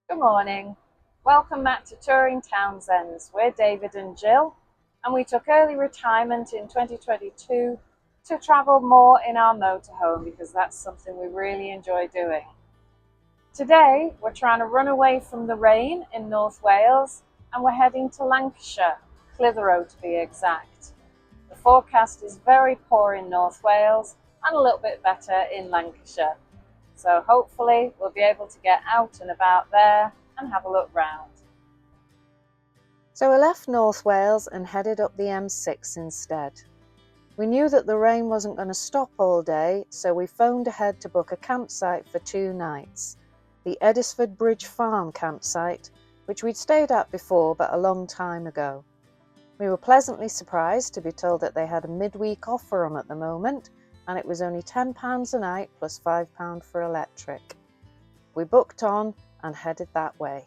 Good morning. Welcome back to Touring Townsends. We're David and Jill, and we took early retirement in 2022 to travel more in our motorhome because that's something we really enjoy doing. Today, we're trying to run away from the rain in North Wales, and we're heading to Lancashire, Clitheroe to be exact. The forecast is very poor in North Wales and a little bit better in Lancashire. So hopefully we'll be able to get out and about there and have a look round. So we left North Wales and headed up the M6 instead. We knew that the rain wasn't going to stop all day, so we phoned ahead to book a campsite for 2 nights, the Eddisford Bridge Farm campsite, which we'd stayed at before but a long time ago. We were pleasantly surprised to be told that they had a midweek offer on at the moment, and it was only £10 a night plus £5 for electric. We booked on and headed that way.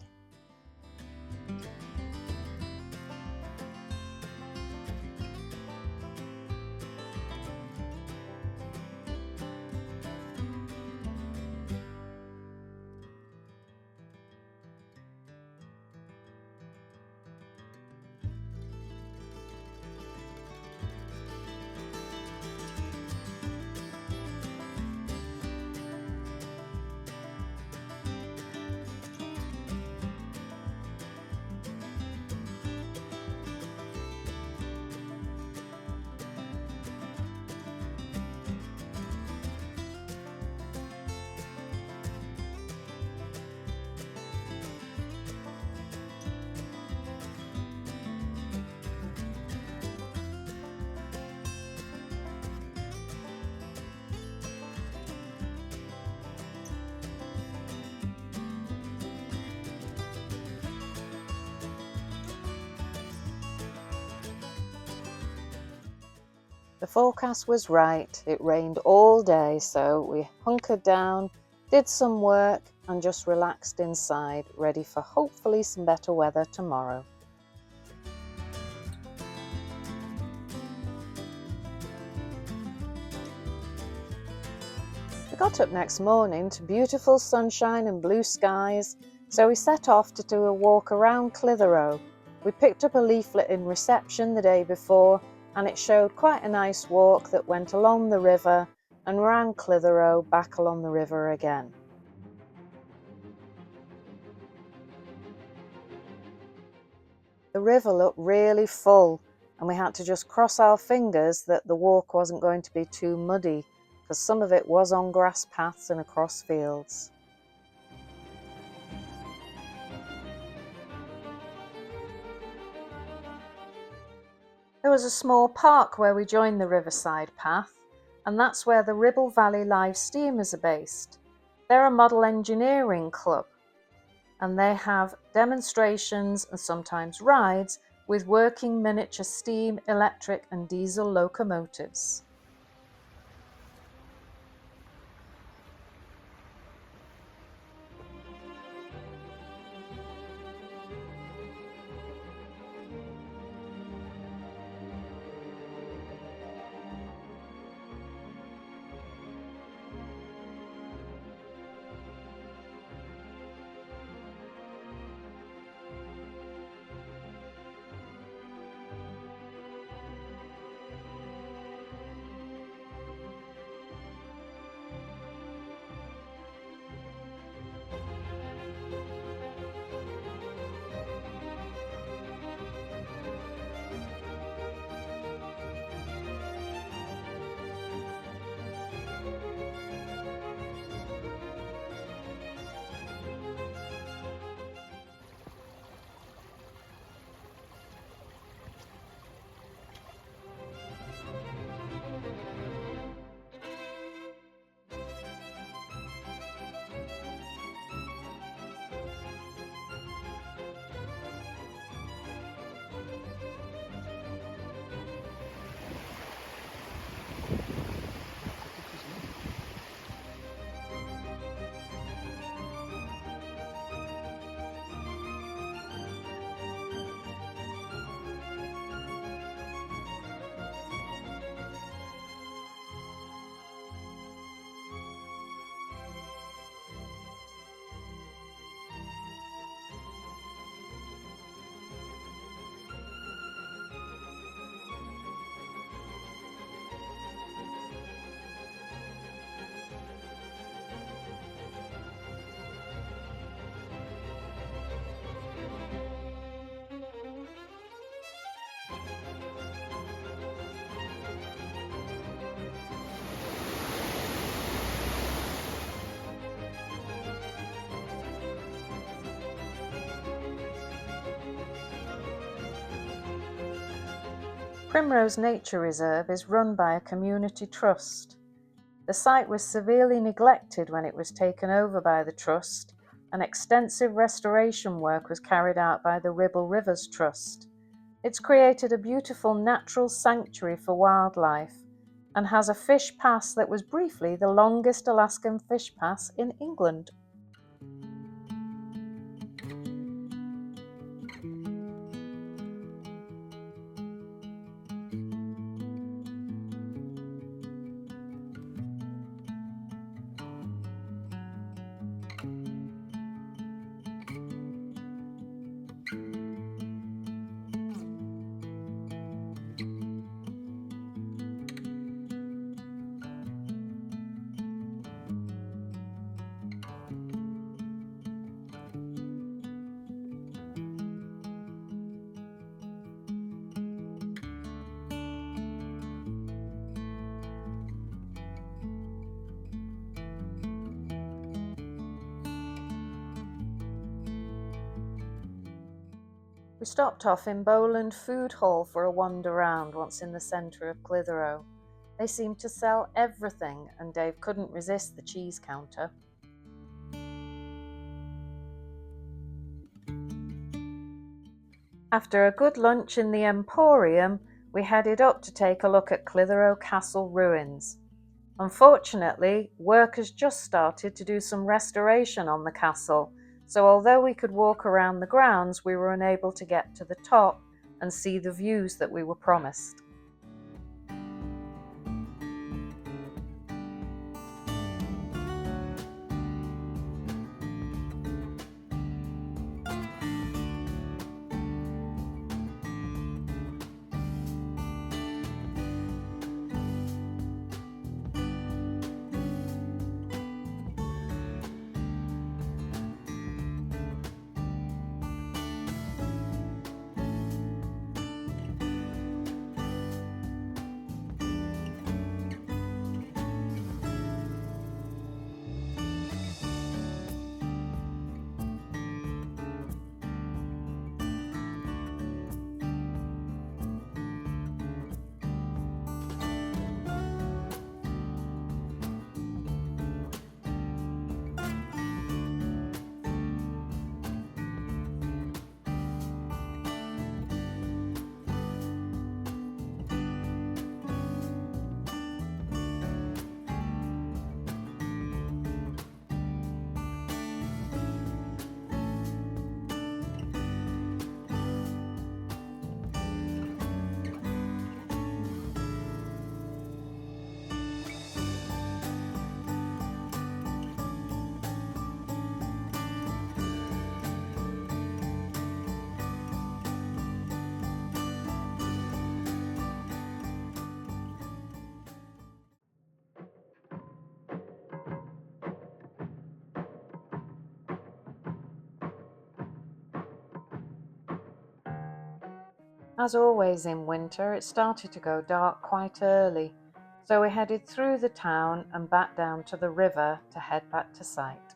The forecast was right. It rained all day, so we hunkered down, did some work and just relaxed inside, ready for hopefully some better weather tomorrow. We got up next morning to beautiful sunshine and blue skies, so we set off to do a walk around Clitheroe. We picked up a leaflet in reception the day before, and it showed quite a nice walk that went along the river and round Clitheroe back along the river again. The river looked really full, and we had to just cross our fingers that the walk wasn't going to be too muddy, because some of it was on grass paths and across fields. There was a small park where we joined the riverside path, and that's where the Ribble Valley Live steamers are based. They're a model engineering club, and they have demonstrations and sometimes rides with working miniature steam, electric and diesel locomotives. Primrose Nature Reserve is run by a community trust. The site was severely neglected when it was taken over by the trust, and extensive restoration work was carried out by the River Rivers Trust. It's created a beautiful natural sanctuary for wildlife and has a fish pass that was briefly the longest Alaskan fish pass in England. We stopped off in Bowland Food Hall for a wander round once in the centre of Clitheroe. They seemed to sell everything, and Dave couldn't resist the cheese counter. After a good lunch in the Emporium, we headed up to take a look at Clitheroe Castle ruins. Unfortunately, work has just started to do some restoration on the castle, so although we could walk around the grounds, we were unable to get to the top and see the views that we were promised. As always in winter, it started to go dark quite early, so we headed through the town and back down to the river to head back to site.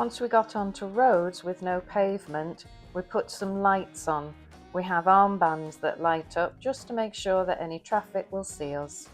Once we got onto roads with no pavement, we put some lights on. We have armbands that light up just to make sure that any traffic will see us.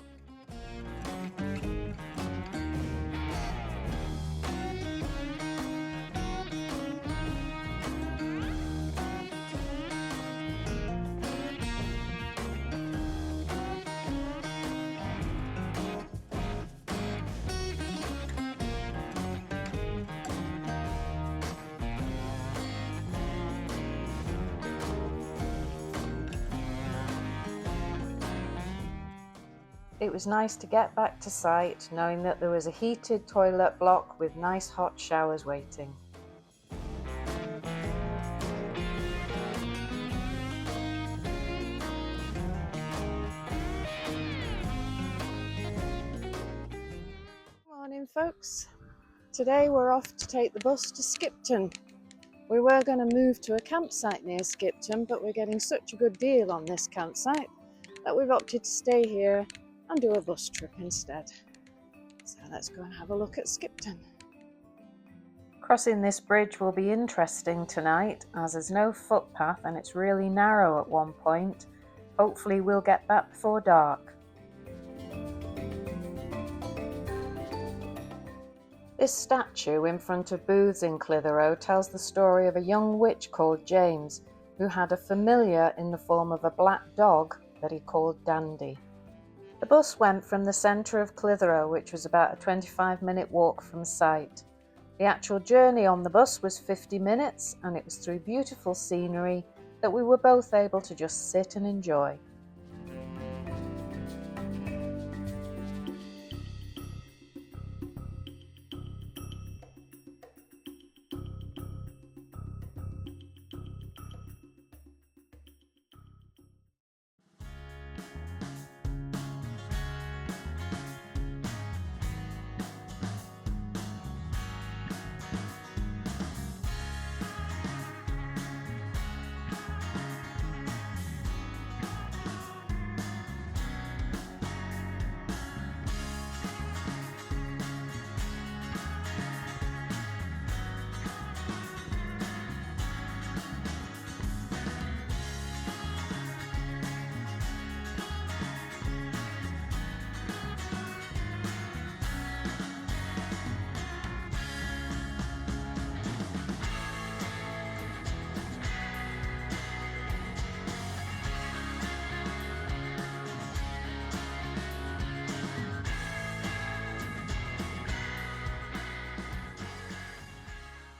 It was nice to get back to site knowing that there was a heated toilet block with nice hot showers waiting. Morning folks, today we're off to take the bus to Skipton. We were going to move to a campsite near Skipton, but we're getting such a good deal on this campsite that we've opted to stay here and do a bus trip instead. So let's go and have a look at Skipton. Crossing this bridge will be interesting tonight as there's no footpath and it's really narrow at one point. Hopefully we'll get back before dark. This statue in front of booths in Clitheroe tells the story of a young witch called James who had a familiar in the form of a black dog that he called Dandy. The bus went from the centre of Clitheroe, which was about a 25-minute walk from site. The actual journey on the bus was 50 minutes and it was through beautiful scenery that we were both able to just sit and enjoy.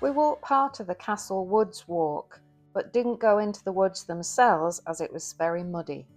We walked part of the Castle Woods walk, but didn't go into the woods themselves as it was very muddy.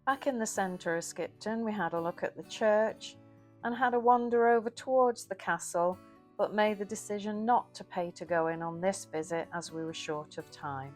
Back in the centre of Skipton, we had a look at the church and had a wander over towards the castle, but made the decision not to pay to go in on this visit as we were short of time.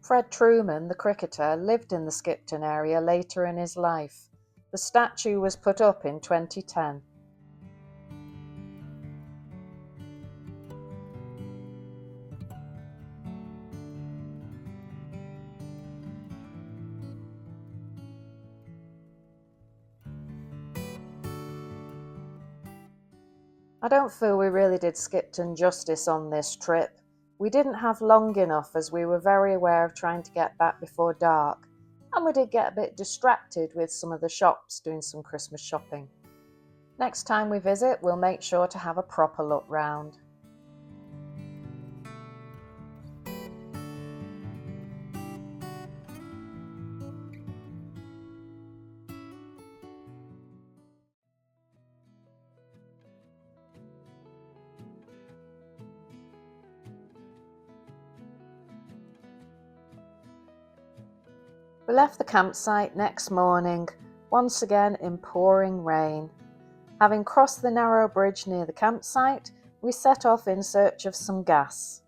Fred Truman, the cricketer, lived in the Skipton area later in his life. The statue was put up in 2010. I don't feel we really did Skipton justice on this trip. We didn't have long enough as we were very aware of trying to get back before dark, and we did get a bit distracted with some of the shops doing some Christmas shopping. Next time we visit, we'll make sure to have a proper look round. We left the campsite next morning, once again in pouring rain. Having crossed the narrow bridge near the campsite, we set off in search of some gas.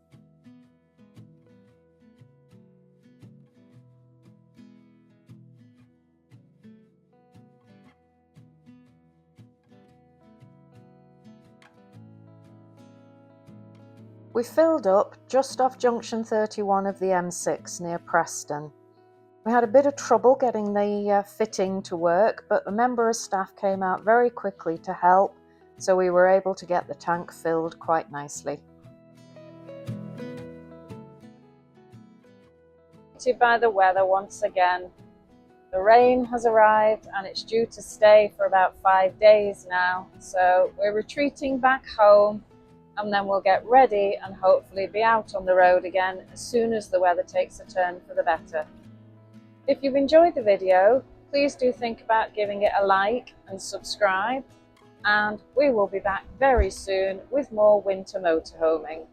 We filled up just off junction 31 of the M6 near Preston. We had a bit of trouble getting the fitting to work, but a member of staff came out very quickly to help, so we were able to get the tank filled quite nicely. By the weather once again. The rain has arrived and it's due to stay for about 5 days now, so we're retreating back home and then we'll get ready and hopefully be out on the road again as soon as the weather takes a turn for the better. If you've enjoyed the video, please do think about giving it a like and subscribe, and we will be back very soon with more winter motorhoming.